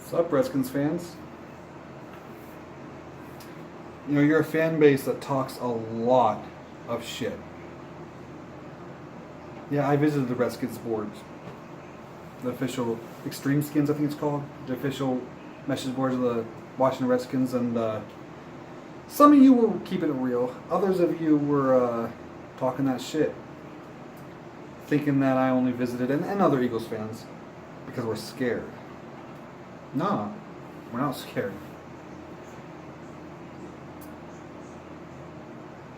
What's up, Redskins fans? You know, you're a fan base that talks a lot of shit. Yeah, I visited the Redskins boards. The official Extreme Skins, I think it's called. The official message boards of the Washington Redskins. And some of you were keeping it real. Others of you were talking that shit. Thinking that I only visited, and other Eagles fans, because we're scared. No, we're not scared.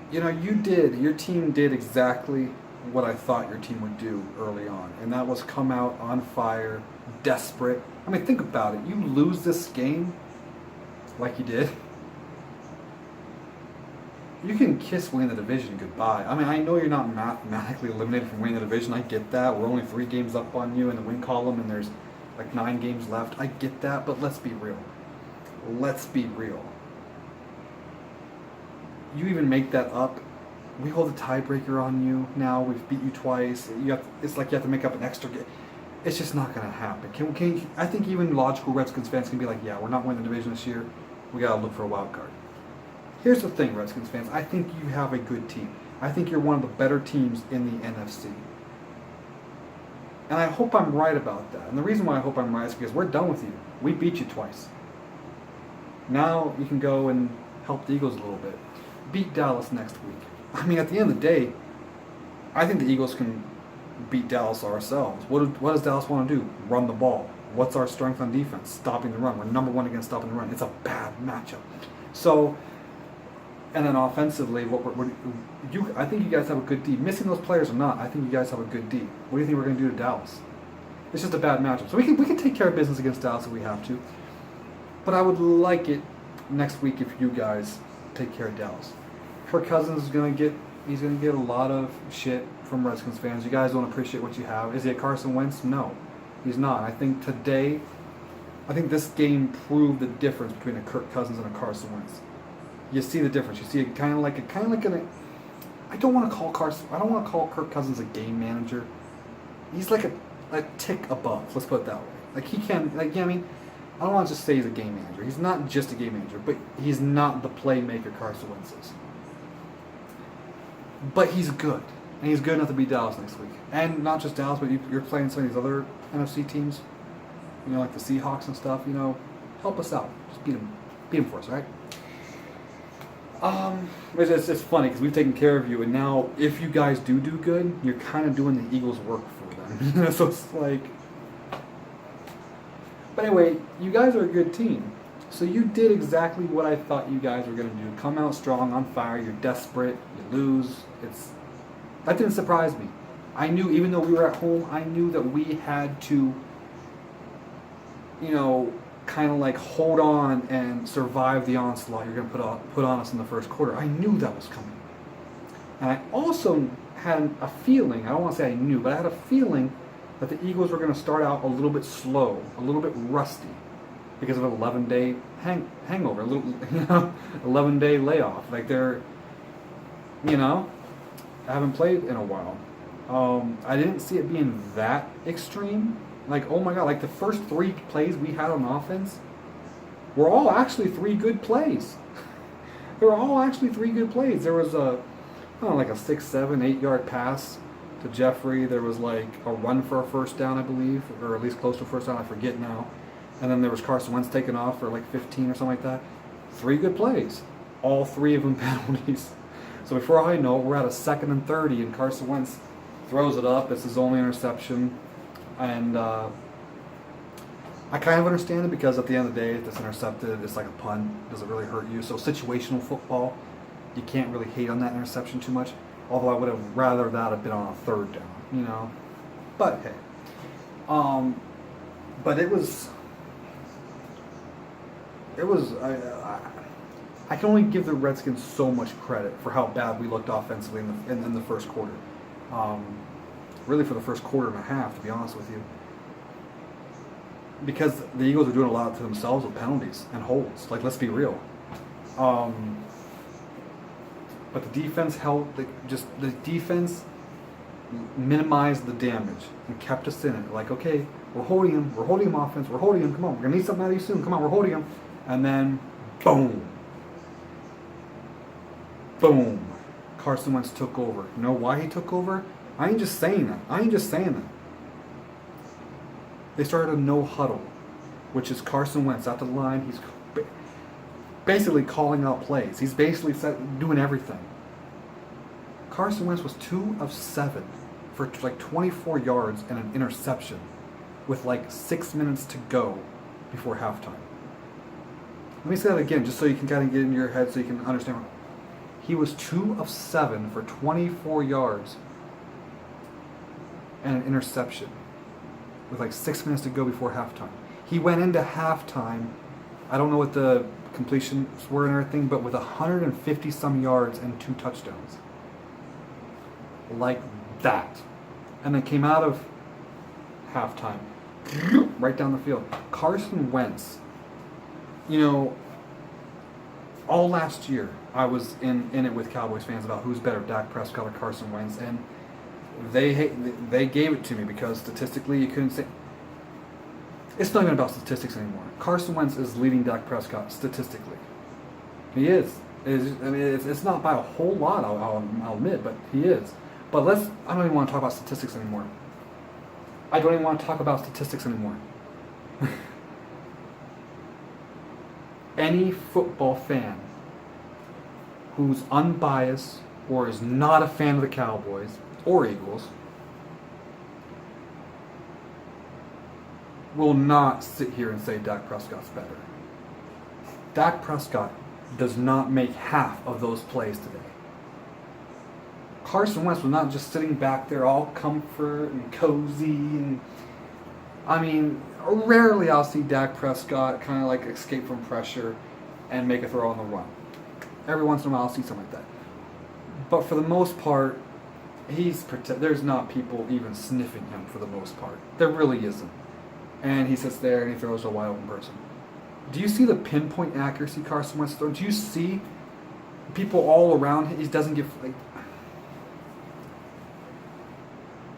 You know, your team did exactly what I thought your team would do early on, and that was come out on fire, desperate. I mean, think about it. You lose this game like you did, you can kiss winning the division goodbye. I mean, I know you're not mathematically eliminated from winning the division. I get that. We're only 3 games up on you in the win column, and there's like 9 games left. I get that, but let's be real. Let's be real. You even make that up. We hold a tiebreaker on you now. We've beat you twice. It's like you have to make up an extra game. It's just not going to happen. I think even logical Redskins fans can be like, yeah, we're not winning the division this year. We got to look for a wild card. Here's the thing, Redskins fans. I think you have a good team. I think you're one of the better teams in the NFC. And I hope I'm right about that. And the reason why I hope I'm right is because we're done with you. We beat you twice. Now you can go and help the Eagles a little bit. Beat Dallas next week. I mean, at the end of the day, I think the Eagles can beat Dallas ourselves. What does Dallas want to do? Run the ball. What's our strength on defense? Stopping the run. We're number 1 against stopping the run. It's a bad matchup. So, and then offensively, I think you guys have a good D. Missing those players or not, I think you guys have a good D. What do you think we're going to do to Dallas? It's just a bad matchup. So we can take care of business against Dallas if we have to. But I would like it next week if you guys take care of Dallas. Kirk Cousins is going to get a lot of shit from Redskins fans. You guys don't appreciate what you have. Is he a Carson Wentz? No, he's not. I think this game proved the difference between a Kirk Cousins and a Carson Wentz. You see the difference. You see it kind of like I don't want to call Kirk Cousins a game manager. He's like a tick above. Let's put it that way. Like he can, I don't want to just say he's a game manager. He's not just a game manager, but he's not the playmaker Carson Wentz is. But he's good, and he's good enough to beat Dallas next week. And not just Dallas, but you're playing some of these other NFC teams, you know, like the Seahawks and stuff. You know, help us out. Just beat them for us, right? It's funny because we've taken care of you, and now if you guys do good, you're kind of doing the Eagles' work for them. So it's like. But anyway, you guys are a good team. So you did exactly what I thought you guys were going to do. Come out strong, on fire, you're desperate, you lose. That didn't surprise me. I knew, even though we were at home, I knew that we had to, you know, kind of like hold on and survive the onslaught you're going to put on us in the first quarter. I knew that was coming. And I also had a feeling, I don't want to say I knew, but I had a feeling that the Eagles were going to start out a little bit slow, a little bit rusty, because of an 11-day hangover, 11-day layoff. Like they're, I haven't played in a while. I didn't see it being that extreme. Like, oh my God, like the first 3 plays we had on offense were all actually 3 good plays. They were all actually 3 good plays. There was like a 6, 7, 8 yard pass to Jeffrey. There was like a run for a first down, I believe, or at least close to a first down. I forget now. And then there was Carson Wentz taking off for like 15 or something like that. 3 good plays. All 3 of them penalties. So before I know it, we're at a 2nd and 30, and Carson Wentz throws it up. It's his only interception. And I kind of understand it because at the end of the day, if it's intercepted, it's like a punt. It doesn't really hurt you. So situational football, you can't really hate on that interception too much. Although I would have rather that have been on a 3rd down, But hey. But it was I can only give the Redskins so much credit for how bad we looked offensively in the first quarter. Really for the first quarter and a half, to be honest with you. Because the Eagles are doing a lot to themselves with penalties and holds. Like, let's be real. But the defense held, the defense minimized the damage and kept us in it. Like, okay, we're holding him offense, we're holding him, come on, we're going to need something out of you soon, come on, we're holding him. And then, boom. Boom. Carson Wentz took over. You know why he took over? I ain't just saying that. They started a no huddle, which is Carson Wentz at the line. He's basically calling out plays. He's basically doing everything. Carson Wentz was 2 of 7 for like 24 yards and an interception with like 6 minutes to go before halftime. Let me say that again, just so you can kind of get in your head, so you can understand. He was 2 of 7 for 24 yards and an interception with like 6 minutes to go before halftime. He went into halftime, I don't know what the completions were and everything, but with 150 some yards and 2 touchdowns. Like that. And then came out of halftime, right down the field. Carson Wentz, you know, all last year I was in it with Cowboys fans about who's better, Dak Prescott or Carson Wentz, and they gave it to me because statistically you couldn't say. It's not even about statistics anymore. Carson Wentz is leading Dak Prescott statistically. He is. It's not by a whole lot, I'll admit, but he is. But I don't even want to talk about statistics anymore. Any football fan who's unbiased or is not a fan of the Cowboys or Eagles will not sit here and say Dak Prescott's better. Dak Prescott does not make half of those plays today. Carson Wentz was not just sitting back there all comfort and cozy, and I mean, rarely I'll see Dak Prescott kind of like escape from pressure and make a throw on the run. Every once in a while I'll see something like that. But for the most part, there's not people even sniffing him for the most part. There really isn't. And he sits there and he throws a wide open person. Do you see the pinpoint accuracy Carson Wentz throws? Do you see people all around him? He doesn't give like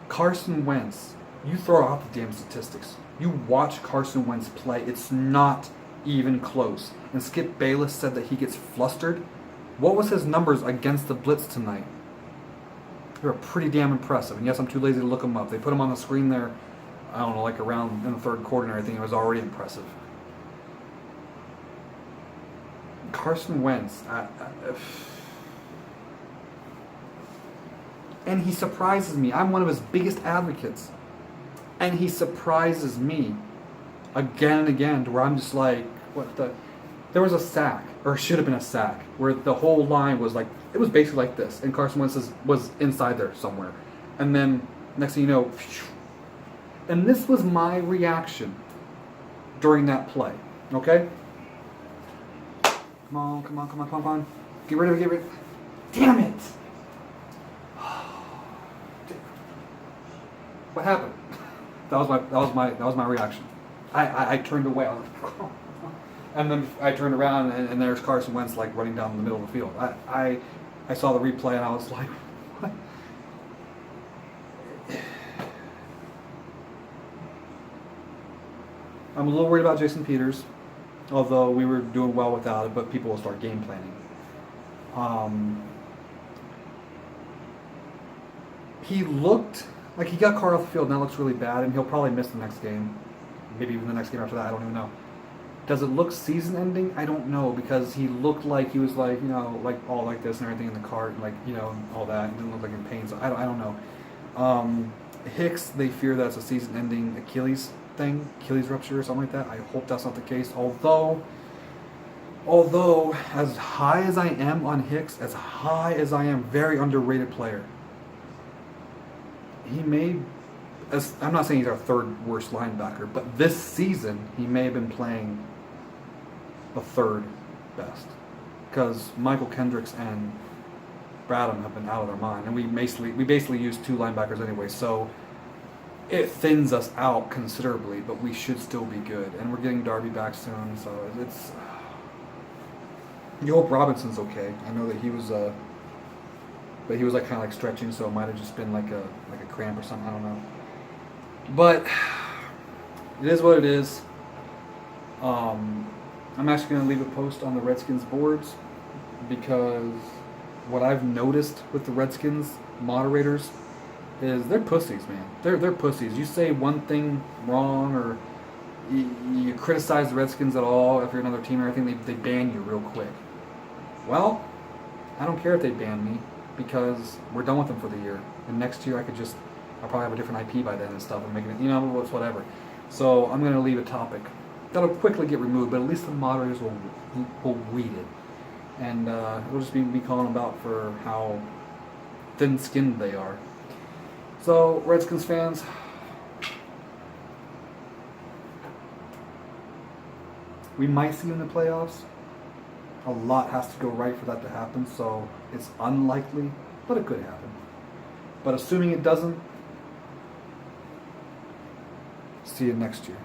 Carson Wentz. You throw out the damn statistics. You watch Carson Wentz play. It's not even close. And Skip Bayless said that he gets flustered. What was his numbers against the blitz tonight? They were pretty damn impressive. And yes, I'm too lazy to look them up. They put them on the screen there, I don't know, like around in the third quarter and everything. It was already impressive. Carson Wentz, and he surprises me. I'm one of his biggest advocates. And he surprises me again and again to where I'm just like, what the... There was a sack, or should have been a sack, where the whole line was like, it was basically like this, and Carson Wentz was inside there somewhere. And then, next thing you know, and this was my reaction during that play, okay? Come on. Get rid of it. Damn it! What happened? That was my reaction. I turned away. I was like, oh. And then I turned around and there's Carson Wentz like running down the middle of the field. I saw the replay and I was like, what? I'm a little worried about Jason Peters, although we were doing well without it, but people will start game planning. He looked like he got carted off the field, and that looks really bad, and he'll probably miss the next game. Maybe even the next game after that, I don't even know. Does it look season-ending? I don't know, because he looked like he was like, you know, like all like this and everything in the cart, and like, you know, all that. He didn't look like in pain, so I don't know. Hicks, they fear that's a season-ending Achilles rupture or something like that. I hope that's not the case. Although, as high as I am on Hicks, as high as I am, very underrated player. He may, I'm not saying he's our third worst linebacker, but this season he may have been playing the third best, because Michael Kendricks and Bradham have been out of their mind, and we basically use 2 linebackers anyway, so it thins us out considerably, but we should still be good, and we're getting Darby back soon, so it's. You hope Robinson's okay. I know that he was but he was like kind of like stretching, so it might have just been like a cramp or something. I don't know. But it is what it is. I'm actually going to leave a post on the Redskins boards because what I've noticed with the Redskins moderators is they're pussies, man. They're pussies. You say one thing wrong or you criticize the Redskins at all if you're another team or anything, they ban you real quick. Well, I don't care if they ban me because we're done with them for the year. And next year I'll probably have a different IP by then and stuff and making it, it's whatever. So I'm going to leave a topic. That'll quickly get removed, but at least the moderators will read it. And we'll just be calling them out for how thin-skinned they are. So, Redskins fans, we might see you in the playoffs. A lot has to go right for that to happen, so it's unlikely, but it could happen. But assuming it doesn't, see you next year.